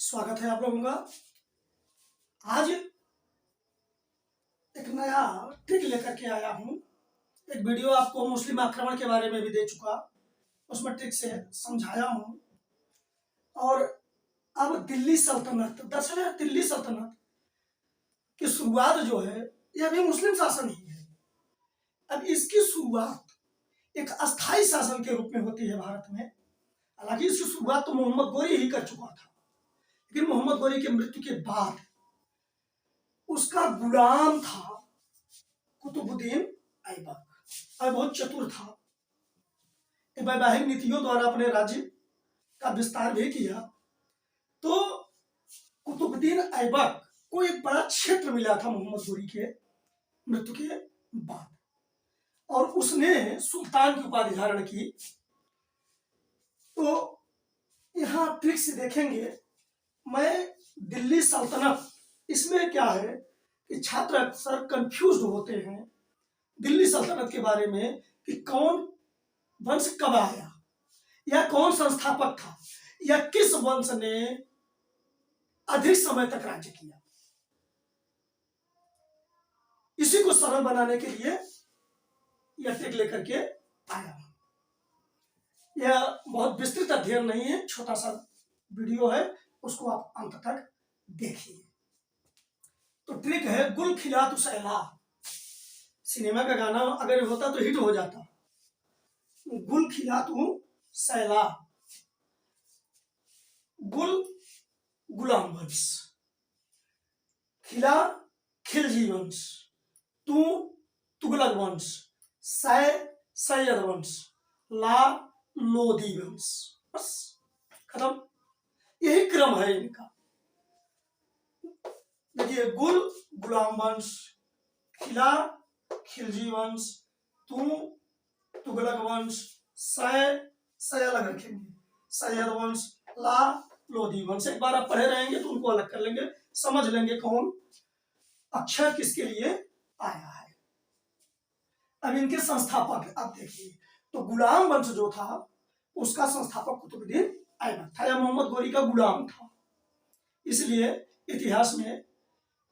स्वागत है आप लोगों का। आज एक नया ट्रिक लेकर के आया हूँ। एक वीडियो आपको मुस्लिम आक्रमण के बारे में भी दे चुका, उसमें ट्रिक से समझाया हूँ। और अब दिल्ली सल्तनत, दरअसल दिल्ली सल्तनत की शुरुआत जो है यह भी मुस्लिम शासन ही है। अब इसकी शुरुआत एक अस्थाई शासन के रूप में होती है भारत में। हालांकि इसकी शुरुआत तो मोहम्मद गोरी ही कर चुका था, लेकिन मोहम्मद गोरी के मृत्यु के बाद उसका गुलाम था कुतुबुद्दीन ऐबक। और बहुत चतुर था, वैवाहिक नीतियों द्वारा अपने राज्य का विस्तार भी किया। तो कुतुबुद्दीन ऐबक को एक बड़ा क्षेत्र मिला था मोहम्मद गोरी के मृत्यु के बाद, और उसने सुल्तान की उपाधि धारण की। तो यहाँ ट्रिक से देखेंगे, मैं दिल्ली सल्तनत, इसमें क्या है कि छात्र अक्सर कंफ्यूज होते हैं दिल्ली सल्तनत के बारे में कि कौन वंश कब आया, या कौन संस्थापक था, या किस वंश ने अधिक समय तक राज्य किया। इसी को सरल बनाने के लिए यह ट्रिक लेकर के आया हूं। यह बहुत विस्तृत अध्ययन नहीं है, छोटा सा वीडियो है, उसको आप अंत तक देखिए। तो ट्रिक है गुल खिला तो सैला। सिनेमा का गाना अगर होता तो हिट हो जाता। गुल खिला तू सैला, गुल गुलाम वंश, खिला खिलजी वंश, तू तुगलक वंश, सैयद वंश, ला लोदी वंश। बस खत्म, यही क्रम है इनका। देखिए, गुल गुलाम वंश, खिला खिलजी वंश, तू तुगलक वंश, सै अलग रखेंगे, सैयद वंश, ला लोदी वंश। एक बार आप पढ़े रहेंगे तो उनको अलग कर लेंगे, समझ लेंगे कौन अक्षर किसके लिए आया है। अब इनके संस्थापक आप देखिए, तो गुलाम वंश जो था उसका संस्थापक कुतुबुद्दीन ऐबक था, या मोहम्मद गोरी का गुलाम था। इसलिए इतिहास में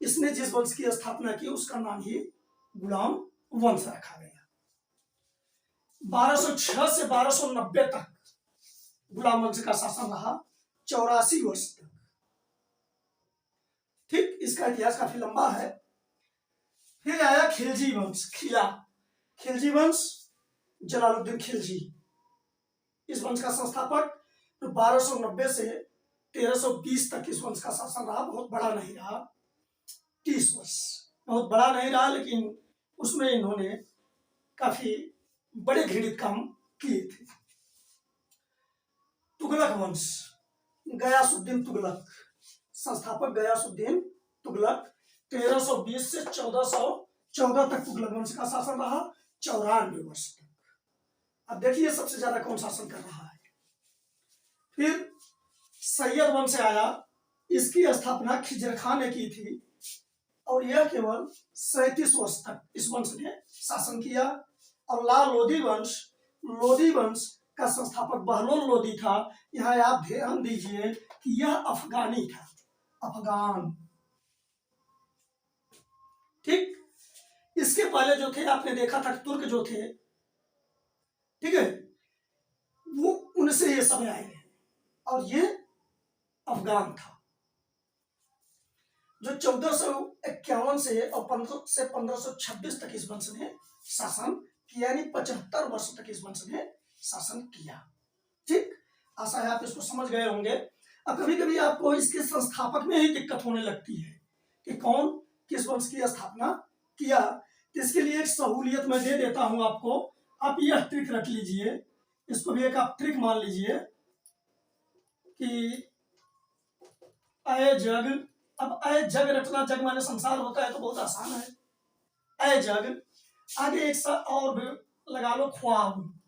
इसने जिस वंश की स्थापना की उसका नाम ही गुलाम वंश रखा गया। 1206 से 1290 तक गुलाम वंश का शासन रहा, 84 वर्ष तक। ठीक, इसका इतिहास काफी लंबा है। फिर आया खिलजी वंश, खिलजी वंश, जलालुद्दीन खिलजी, इस वंश का संस्थापक। तो 1290 से 1320 तक इस वंश का शासन रहा। बहुत बड़ा नहीं रहा, 30 वर्ष बहुत बड़ा नहीं रहा, लेकिन उसमें इन्होंने काफी बड़े घृणित काम किए थे। तुगलक वंश, गयासुद्दीन तुगलक, संस्थापक गयासुद्दीन तुगलक। 1320 से 1414 तक तुगलक वंश का शासन रहा, 94 वर्ष तक। अब देखिए सबसे ज्यादा कौन शासन कर रहा है। फिर सैयद वंश आया, इसकी स्थापना खिजर खान ने की थी, और यह केवल 37 वर्ष तक इस वंश ने शासन किया। और ला लोदी वंश का संस्थापक बहलोल लोदी था। यहाँ आप ध्यान दीजिए कि यह अफगानी था, अफगान। ठीक, इसके पहले जो थे आपने देखा था तुर्क जो थे, ठीक है, वो उनसे ये सब आए हैं, और ये अफगान था। जो 1451 से और 1526 तक इस वंश ने शासन किया, यानी 75 वर्ष तक इस वंश ने शासन किया। ठीक, आशा है आप इसको समझ गए होंगे। अब कभी कभी आपको इसके संस्थापक में ही दिक्कत होने लगती है कि कौन किस वंश की स्थापना किया। इसके लिए एक सहूलियत मैं दे देता हूं आपको, आप यह ट्रिक रख लीजिए, इसको भी एक आप ट्रिक मान लीजिए कि अय जग। अब अय जग रटना, जग माने संसार होता है तो बहुत आसान है। अय जग, आगे एक सा और भी लगा लो, ख्वाब।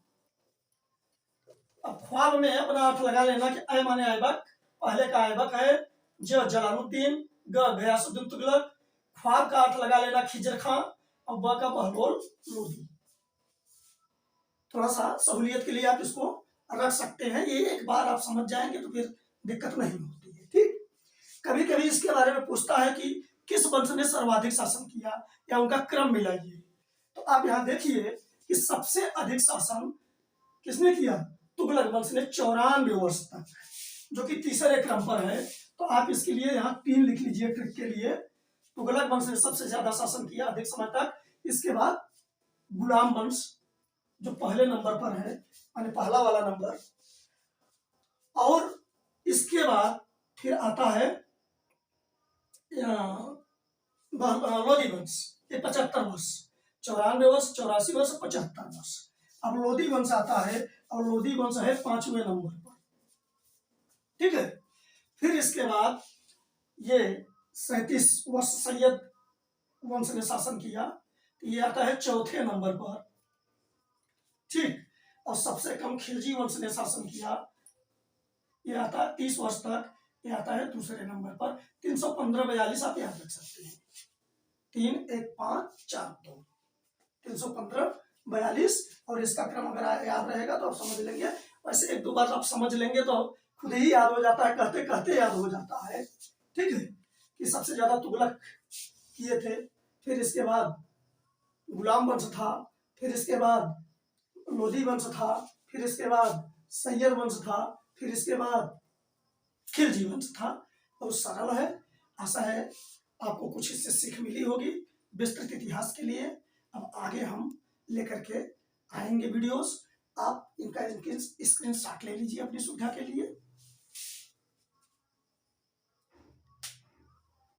अब ख्वाब में अपना अर्थ लगा लेना कि अय माने ऐबक, पहले का ऐबक है, ज जलालुद्दीन, गयासुद्दीन तुगलक। ख्वाब का अर्थ लगा लेना खिजर खां, और ब का बहलोल लोदी। थोड़ा सा सहूलियत के लिए आप इसको रख सकते हैं, ये एक बार आप समझ जाएंगे तो फिर दिक्कत नहीं होती है। ठीक, इसके बारे में पूछता है कि किस वंश ने सर्वाधिक शासन किया, या उनका क्रम मिलाइए। तो आप यहाँ देखिए कि सबसे अधिक शासन किसने किया, तुगलक वंश ने 94 वर्ष तक, जो कि तीसरे क्रम पर है। तो आप इसके लिए यहाँ 3 लिख लीजिए ट्रिक के लिए। तुगलक वंश ने सबसे ज्यादा शासन किया अधिक समय तक। इसके बाद गुलाम वंश जो पहले नंबर पर है, यानी पहला वाला नंबर, और इसके बाद फिर आता है लोधी वंश, ये 75 वर्ष, 94 वर्ष, 84 वर्ष, 75 वर्ष। अब लोधी वंश आता है, और लोधी वंश है 5वें नंबर पर, ठीक है। फिर इसके बाद ये 37 वर्ष सैयद वंश ने शासन किया, तो ये आता है 4थे नंबर पर, ठीक। और सबसे कम खिलजी वंश ने शासन किया, ये आता है 30 वर्ष तक, ये आता है दूसरे नंबर पर। 315-42 आप याद रख सकते हैं, 3 1 5 4 2, 315-42, और इसका क्रम अगर याद रहेगा तो आप समझ लेंगे। वैसे 1-2 बार आप समझ लेंगे तो खुद ही याद हो जाता है, कहते कहते याद हो जाता है, ठीक है। कि सबसे ज्यादा तुगलक किए थे, फिर इसके बाद गुलाम वंश था, फिर इसके बाद लोधी वंश था, फिर इसके बाद सैयद वंश था, फिर इसके बाद खिलजी वंश था। बहुत सरल है, आशा है आपको कुछ इससे सीख मिली होगी विस्तृत इतिहास के लिए। अब आगे हम लेकर के आएंगे वीडियोस, आप इनका स्क्रीनशॉट ले लीजिए अपनी सुविधा के लिए।